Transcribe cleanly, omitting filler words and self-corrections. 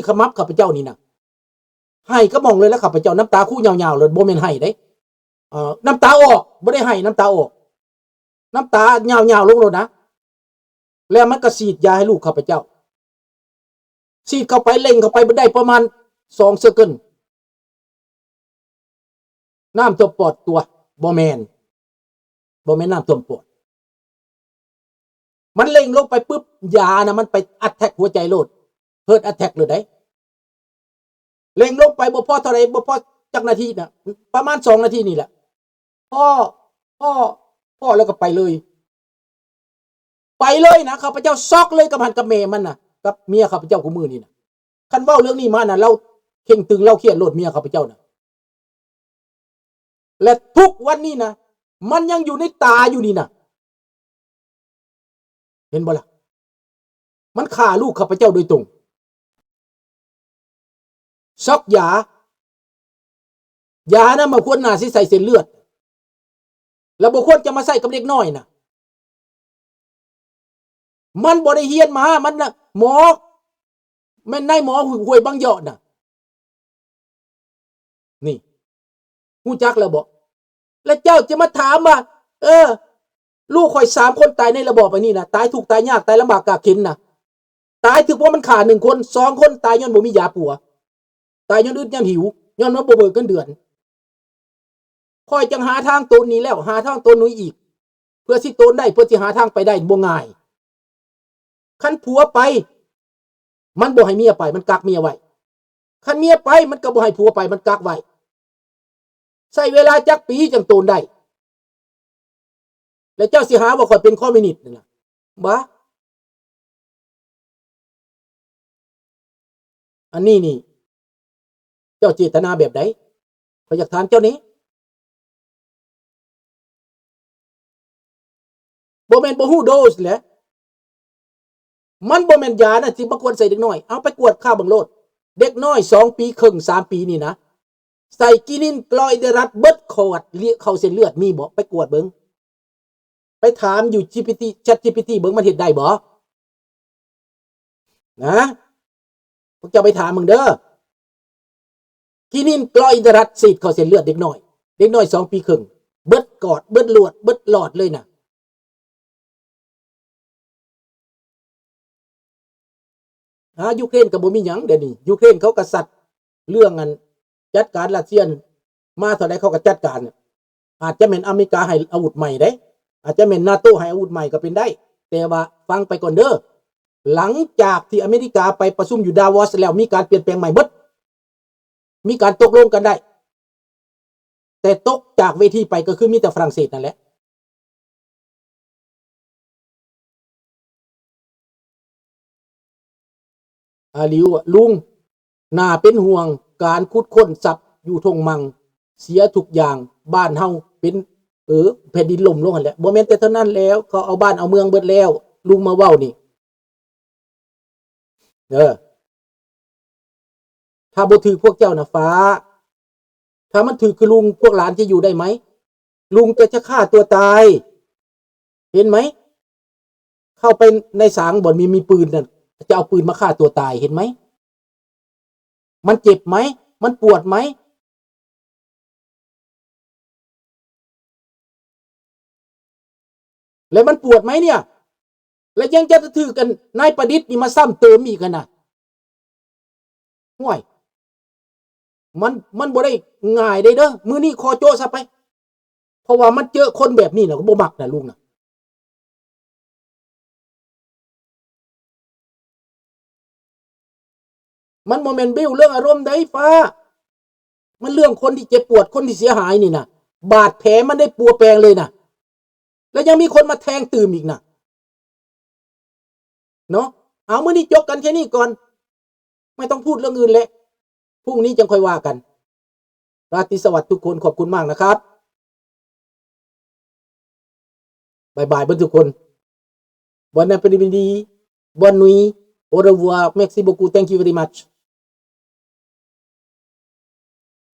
ขมับข้าพเจ้านี่นะให้ก็มองเลยแล้วข้าพเจ้าน้ำตาคู่ยาวๆเลยโบเมนให้ได้น้ำตาออกไม่ได้ให้น้ำตาออกน้ำตายาวๆลงเลยนะแล้วมันก็ฉีดยาให้ลูกข้าพเจ้าฉีดเข้าไปเล่งเข้าไปไม่ได้ประมาณ2 เซคันด์น้ำท่วมปอดตัวโบเมนน้ำท่วมปอดมันเล่งลงไปปุ๊บยานะมันไปอัดแทกหัวใจโลดเฮิร์ตอัดแทกเลยได้เล่งลงไปบ่พอเท่าไรบ่พอจักนาทีนะประมาณ2 นาทีนี่แหละพ่อแล้วก็ไปเลยนะข้าพเจ้าซอกเลยกับหันกับเมมันนะกับเมียข้าพเจ้าคู่มือนี่นะคันเว้าเรื่องนี้มานะเราเข่งตึงเราเครียดโลดเมียข้าพเจ้านะและทุกวันนี้นะมันยังอยู่ในตาอยู่นี่นะเห็นบ่ล่ะมันฆ่าลูกข้าพเจ้าโดยตรงซอกยานะมาควรน่าสิใส่เส้นเลือดแล้วบ่ควรจะมาใส่กับเด็กน้อยนะมันบ่ได้เฮียนมามันนะหมอแม่นนายหมอห่วยบางยอดน่ะนี่ฮู้จักแล้วบ่แล้วเจ้าจะมาถามว่าลูกข่อย3 คนตายในระบอบอันนี้นะตายทุกข์ตายยากตายลำบากกากเข็ญนะตายถึงเพราะมันขา1 คน2 คนตายย้อนบ่มียาปัวตายย้อนอึดย้อนหิวย้อนว่าบ่เบิกเงินเดือนค่อยจังหาทางตนนี้แล้วหาทางตนนู้นอีกเพื่อสิตนได้เพื่อสิหาทางไปได้บ่ง่ายคันผัวไปมันบ่ให้เมียไปมันกักเมียไว้คันเมียไปมันก็บ่ให้ผัวไปมันกักไว้ใช้เวลาจักปีจังตนได้แล้วเจ้าสิหาว่าข่อยเป็นคอมมิวนิสต์นั่นล่ะบ่อันนี้นี่เจ้าเจตนาแบบใดข้อยอยากถามเจ้านี้บ่แม่นบ่ฮู้โดสแหละมันบ่แม่นยานะที่บ่ควรใส่เด็กน้อยเอาไปกวดข้าวบังโลดเด็กน้อย2 ปีครึ่ง3 ปีนี่นะใส่กินินกลอยเดรัสเบิดขวดเลี้ยเข้าเส้นเลือดมีบ่ไปกวดเบิ่งไปถามอยู่ GPT ChatGPT เบิ่งมันเฮ็ดได้บ่นะพวกเจ้าไปถามมึงเด้อกินินกลอยเดรัสฉีดเข้าเส้นเลือดเด็กน้อย2 ปีครึ่งเบิดกอดเบิดลวดเบิดหลอดเลยน่ะยูเครนก็บ่มีหยังเดี๋ยวนี้ยูเครนเขาก็สัตว์เรื่องอันจัดการรัสเซียมาเท่าใดเขาก็จัดการอาจจะแม่นอเมริกาให้อาวุธใหม่ได้อาจจะแม่น NATO ให้อาวุธใหม่ก็เป็นได้แต่ว่าฟังไปก่อนเด้อหลังจากที่อเมริกาไปประชุมอยู่ดาวอสแล้วมีการเปลี่ยนแปลงใหม่เบิดมีการตกลงกันได้แต่ตกจากเวทีไปก็คือมีแต่ฝรั่งเศสนั่นแหละลิวลุงน่าเป็นห่วงการขุดค้นทรัพย์อยู่ทงมังเสียทุกอย่างบ้านเฮาเป็นแผ่นดินล่มลงหั่นแหละบ่แม่นแต่เท่านั้นแล้วเขาเอาบ้านเอาเมืองเบิดแล้วลุงมาเว้านี่ถ้าบ่ถือพวกเจ้าน่ะฟ้าถ้ามันถือคือลุงพวกหลานจะอยู่ได้ไหมลุงจะฆ่าตัวตายเห็นไหมเข้าไปในสางบ่อนมีปืนน่ะจะเอาปืนมาฆ่าตัวตายเห็นไหมมันเจ็บไหมมันปวดไหมแล้วมันปวดไหมเนี่ยแล้วยังจะถือกันนายประดิษฐ์นี่มาซ้ำเติมอีกกันนะห่วยมันบ่ได้ง่ายได้เด้อมื้อนี้คอโจ้ซะไปเพราะว่ามันเจอคนแบบนี้น่ะก็บ่มักนะลุงน่ะมันโมเมนต์บิ้วเรื่องอารมณ์ได้ฟ้ามันเรื่องคนที่เจ็บปวดคนที่เสียหายนี่นะบาดแผลมันได้ปัวแปลงเลยนะแล้วยังมีคนมาแทงตื่มอีกนะเนาะเอามื้อนี้จบกันแค่นี้ก่อนไม่ต้องพูดเรื่องอื่นเลยพรุ่งนี้จังค่อยว่ากันราตรีสวัสดิ์ทุกคนขอบคุณมากนะครับบายบายทุกคนBon après-midi, bonne nuit, au revoir, merci beaucoup, thank you very much.